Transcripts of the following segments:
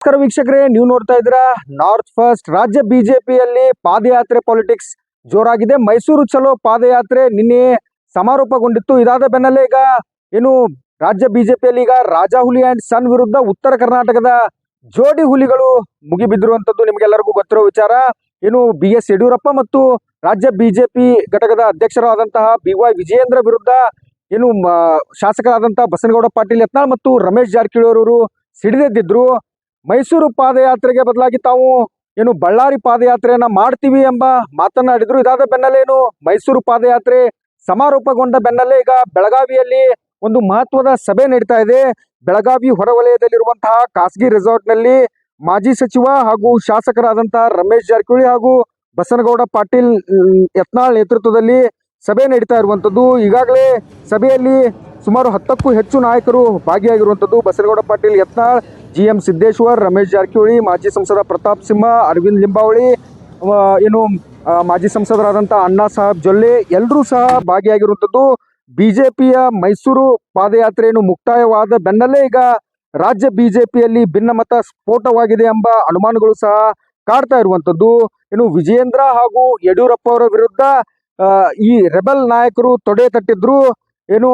ನಮಸ್ಕಾರ ವೀಕ್ಷಕರೇ, ನೀವು ನೋಡ್ತಾ ಇದ್ದೀರಾ ನಾರ್ತ್ ಫಸ್ಟ್. ರಾಜ್ಯ ಬಿಜೆಪಿಯಲ್ಲಿ ಪಾದಯಾತ್ರೆ ಪಾಲಿಟಿಕ್ಸ್ ಜೋರಾಗಿದೆ. ಮೈಸೂರು ಚಲೋ ಪಾದಯಾತ್ರೆ ನಿನ್ನೆ ಸಮಾರೋಪಗೊಂಡಿತ್ತು. ಇದಾದ ಬೆನ್ನಲ್ಲೇ ಈಗ ಏನು ರಾಜ್ಯ ಬಿಜೆಪಿಯಲ್ಲಿ ಈಗ ರಾಜಾ ಹುಲಿ ಅಂಡ್ ಸನ್ ವಿರುದ್ಧ ಉತ್ತರ ಕರ್ನಾಟಕದ ಜೋಡಿ ಹುಲಿಗಳು ಮುಗಿಬಿದ್ದಿರುವಂತದ್ದು ನಿಮಗೆಲ್ಲರಿಗೂ ಗೊತ್ತಿರೋ ವಿಚಾರ. ಏನು BS ಯಡಿಯೂರಪ್ಪ ಮತ್ತು ರಾಜ್ಯ ಬಿಜೆಪಿ ಘಟಕದ ಅಧ್ಯಕ್ಷರಾದಂತಹ BY ವಿಜಯೇಂದ್ರ ವಿರುದ್ಧ ಏನು ಶಾಸಕರಾದಂತಹ ಬಸನಗೌಡ ಪಾಟೀಲ್ ಯತ್ನಾಳ್ ಮತ್ತು ರಮೇಶ್ ಜಾರಕಿಹೊಳಿ ಅವರು ಸಿಡಿದೆದ್ದಿದ್ರು. ಮೈಸೂರು ಪಾದಯಾತ್ರೆಗೆ ಬದಲಾಗಿ ತಾವು ಏನು ಬಳ್ಳಾರಿ ಪಾದಯಾತ್ರೆಯನ್ನ ಮಾಡ್ತೀವಿ ಎಂಬ ಮಾತನಾಡಿದ್ರು. ಇದಾದ ಬೆನ್ನಲ್ಲೇ ಏನು ಮೈಸೂರು ಪಾದಯಾತ್ರೆ ಸಮಾರೋಪಗೊಂಡ ಬೆನ್ನಲ್ಲೇ ಈಗ ಬೆಳಗಾವಿಯಲ್ಲಿ ಒಂದು ಮಹತ್ವದ ಸಭೆ ನಡೀತಾ ಇದೆ. ಬೆಳಗಾವಿ ಹೊರವಲಯದಲ್ಲಿರುವಂತಹ ಖಾಸಗಿ ರೆಸಾರ್ಟ್ ನಲ್ಲಿ ಮಾಜಿ ಸಚಿವ ಹಾಗೂ ಶಾಸಕರಾದಂತಹ ರಮೇಶ್ ಜಾರಕಿಹೊಳಿ ಹಾಗೂ ಬಸನಗೌಡ ಪಾಟೀಲ್ ಯತ್ನಾಳ್ ನೇತೃತ್ವದಲ್ಲಿ ಸಭೆ ನಡೀತಾ ಇರುವಂತದ್ದು. ಈಗಾಗಲೇ ಸಭೆಯಲ್ಲಿ ಸುಮಾರು 10ಕ್ಕೂ ಹೆಚ್ಚು ನಾಯಕರು ಭಾಗಿಯಾಗಿರುವಂತದ್ದು. ಬಸನಗೌಡ ಪಾಟೀಲ್ ಯತ್ನಾಳ್, GM ಸಿದ್ದೇಶ್ವರ್, ರಮೇಶ್ ಜಾರಕಿಹೊಳಿ, ಮಾಜಿ ಸಂಸದ ಪ್ರತಾಪ್ ಸಿಂಹ, ಅರವಿಂದ್ ಲಿಂಬಾವಳಿ, ಏನು ಮಾಜಿ ಸಂಸದರಾದಂತಹ ಅಣ್ಣಾ ಸಾಹೇಬ್ ಜೊಲ್ಲೆ ಎಲ್ಲರೂ ಸಹ ಭಾಗಿಯಾಗಿರುವಂತದ್ದು. ಬಿಜೆಪಿಯ ಮೈಸೂರು ಪಾದಯಾತ್ರೆಯನ್ನು ಮುಕ್ತಾಯವಾದ ಬೆನ್ನಲ್ಲೇ ಈಗ ರಾಜ್ಯ ಬಿಜೆಪಿಯಲ್ಲಿ ಭಿನ್ನಮತ ಸ್ಫೋಟವಾಗಿದೆ ಎಂಬ ಅನುಮಾನಗಳು ಸಹ ಕಾಡ್ತಾ ಇರುವಂತದ್ದು. ಇನ್ನು ವಿಜಯೇಂದ್ರ ಹಾಗೂ ಯಡಿಯೂರಪ್ಪ ಅವರ ವಿರುದ್ಧ ಈ ರೆಬಲ್ ನಾಯಕರು ತೊಡೆ ತಟ್ಟಿದ್ರು. ಏನು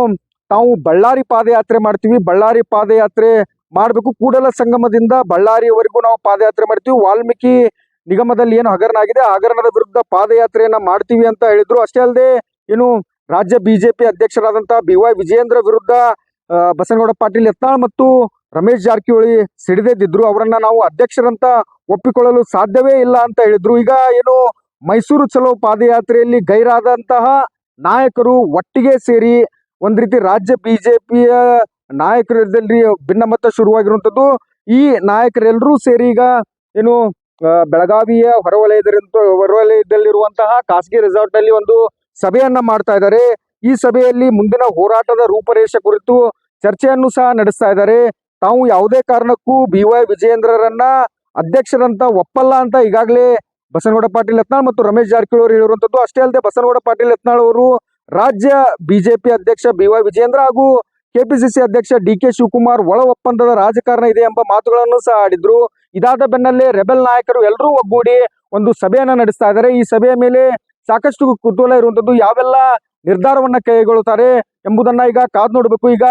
ತಾವು ಬಳ್ಳಾರಿ ಪಾದಯಾತ್ರೆ ಮಾಡ್ತೀವಿ, ಬಳ್ಳಾರಿ ಪಾದಯಾತ್ರೆ ಮಾಡಬೇಕು, ಕೂಡಲ ಸಂಗಮದಿಂದ ಬಳ್ಳಾರಿಯವರೆಗೂ ನಾವು ಪಾದಯಾತ್ರೆ ಮಾಡ್ತೀವಿ, ವಾಲ್ಮೀಕಿ ನಿಗಮದಲ್ಲಿ ಏನು ಹಗರಣ ಆಗಿದೆ ಆ ಹಗರಣದ ವಿರುದ್ಧ ಪಾದಯಾತ್ರೆಯನ್ನ ಮಾಡ್ತೀವಿ ಅಂತ ಹೇಳಿದ್ರು. ಅಷ್ಟೇ ಅಲ್ಲದೆ ಏನು ರಾಜ್ಯ ಬಿಜೆಪಿ ಅಧ್ಯಕ್ಷರಾದಂತಹ BY ವಿಜಯೇಂದ್ರ ವಿರುದ್ಧ ಬಸನಗೌಡ ಪಾಟೀಲ್ ಯತ್ನಾಳ್ ಮತ್ತು ರಮೇಶ್ ಜಾರಕಿಹೊಳಿ ಸಿಡಿದೆದ್ದಿದ್ರು. ಅವರನ್ನ ನಾವು ಅಧ್ಯಕ್ಷರಂತ ಒಪ್ಪಿಕೊಳ್ಳಲು ಸಾಧ್ಯವೇ ಇಲ್ಲ ಅಂತ ಹೇಳಿದ್ರು. ಈಗ ಏನು ಮೈಸೂರು ಚಲೋ ಪಾದಯಾತ್ರೆಯಲ್ಲಿ ಗೈರಾದಂತಹ ನಾಯಕರು ಒಟ್ಟಿಗೆ ಸೇರಿ ಒಂದ್ ರೀತಿ ರಾಜ್ಯ ಬಿಜೆಪಿಯ ನಾಯಕರಲ್ಲಿ ಭಿನ್ನಮತ ಶುರುವಾಗಿರುವಂತದ್ದು. ಈ ನಾಯಕರೆಲ್ಲರೂ ಸೇರಿ ಈಗ ಏನು ಬೆಳಗಾವಿಯ ಹೊರವಲಯದಲ್ಲಿರುವಂತಹ ಖಾಸಗಿ ರೆಸಾರ್ಟ್ ನಲ್ಲಿ ಒಂದು ಸಭೆಯನ್ನ ಮಾಡ್ತಾ ಇದ್ದಾರೆ. ಈ ಸಭೆಯಲ್ಲಿ ಮುಂದಿನ ಹೋರಾಟದ ರೂಪರೇಷೆ ಕುರಿತು ಚರ್ಚೆಯನ್ನು ಸಹ ನಡೆಸ್ತಾ ಇದ್ದಾರೆ. ತಾವು ಯಾವುದೇ ಕಾರಣಕ್ಕೂ BY ವಿಜಯೇಂದ್ರರನ್ನ ಅಧ್ಯಕ್ಷರಂತ ಒಪ್ಪಲ್ಲ ಅಂತ ಈಗಾಗಲೇ ಬಸನಗೌಡ ಪಾಟೀಲ್ ಯತ್ನಾಳ್ ಮತ್ತು ರಮೇಶ್ ಜಾರಕಿಹೊಳಿ ಅವರು ಹೇಳಿರುವಂತದ್ದು. ಅಷ್ಟೇ ಅಲ್ಲದೆ ಬಸನಗೌಡ ಪಾಟೀಲ್ ಯತ್ನಾಳ್ ಅವರು ರಾಜ್ಯ ಬಿಜೆಪಿ ಅಧ್ಯಕ್ಷ BY ವಿಜಯೇಂದ್ರ ಹಾಗೂ KPCC ಅಧ್ಯಕ್ಷ DK ಶಿವಕುಮಾರ್ ಒಳ ಒಪ್ಪಂದದ ರಾಜಕಾರಣ ಇದೆ ಎಂಬ ಮಾತುಗಳನ್ನು ಸಹ ಆಡಿದ್ರು. ಇದಾದ ಬೆನ್ನಲ್ಲೇ ರೆಬೆಲ್ ನಾಯಕರು ಎಲ್ಲರೂ ಒಗ್ಗೂಡಿ ಒಂದು ಸಭೆಯನ್ನ ನಡೆಸ್ತಾ ಇದ್ದಾರೆ. ಈ ಸಭೆಯ ಮೇಲೆ ಸಾಕಷ್ಟು ಕುತೂಹಲ ಇರುವಂತದ್ದು. ಯಾವೆಲ್ಲ ನಿರ್ಧಾರವನ್ನ ಕೈಗೊಳ್ಳುತ್ತಾರೆ ಎಂಬುದನ್ನ ಈಗ ಕಾದು ನೋಡಬೇಕು. ಈಗ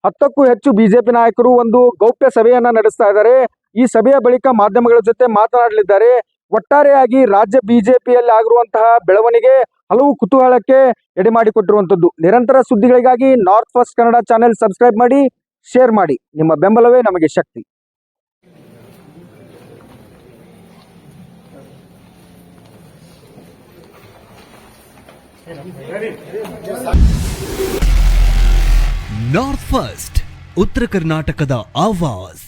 10ಕ್ಕೂ ಹೆಚ್ಚು ಬಿಜೆಪಿ ನಾಯಕರು ಒಂದು ಗೌಪ್ಯ ಸಭೆಯನ್ನ ನಡೆಸ್ತಾ ಇದ್ದಾರೆ. ಈ ಸಭೆಯ ಬಳಿಕ ಮಾಧ್ಯಮಗಳ ಜೊತೆ ಮಾತನಾಡಲಿದ್ದಾರೆ. ಒಟ್ಟಾರೆಯಾಗಿ ರಾಜ್ಯ ಬಿಜೆಪಿಯಲ್ಲಿ ಆಗಿರುವಂತಹ ಬೆಳವಣಿಗೆ ಹಲವು ಕುತೂಹಲಕ್ಕೆ ಎಡೆಮಾಡಿಕೊಟ್ಟಿರುವಂತದ್ದು. ನಿರಂತರ ಸುದ್ದಿಗಳಿಗಾಗಿ north first Kannada channel subscribe ಮಾಡಿ, ಶೇರ್ ಮಾಡಿ. ನಿಮ್ಮ ಬೆಂಬಲವೇ ನಮಗೆ ಶಕ್ತಿ. ನಾರ್ತ್ ಫಸ್ಟ್, ಉತ್ತರ ಕರ್ನಾಟಕದ ಆವಾಜ್.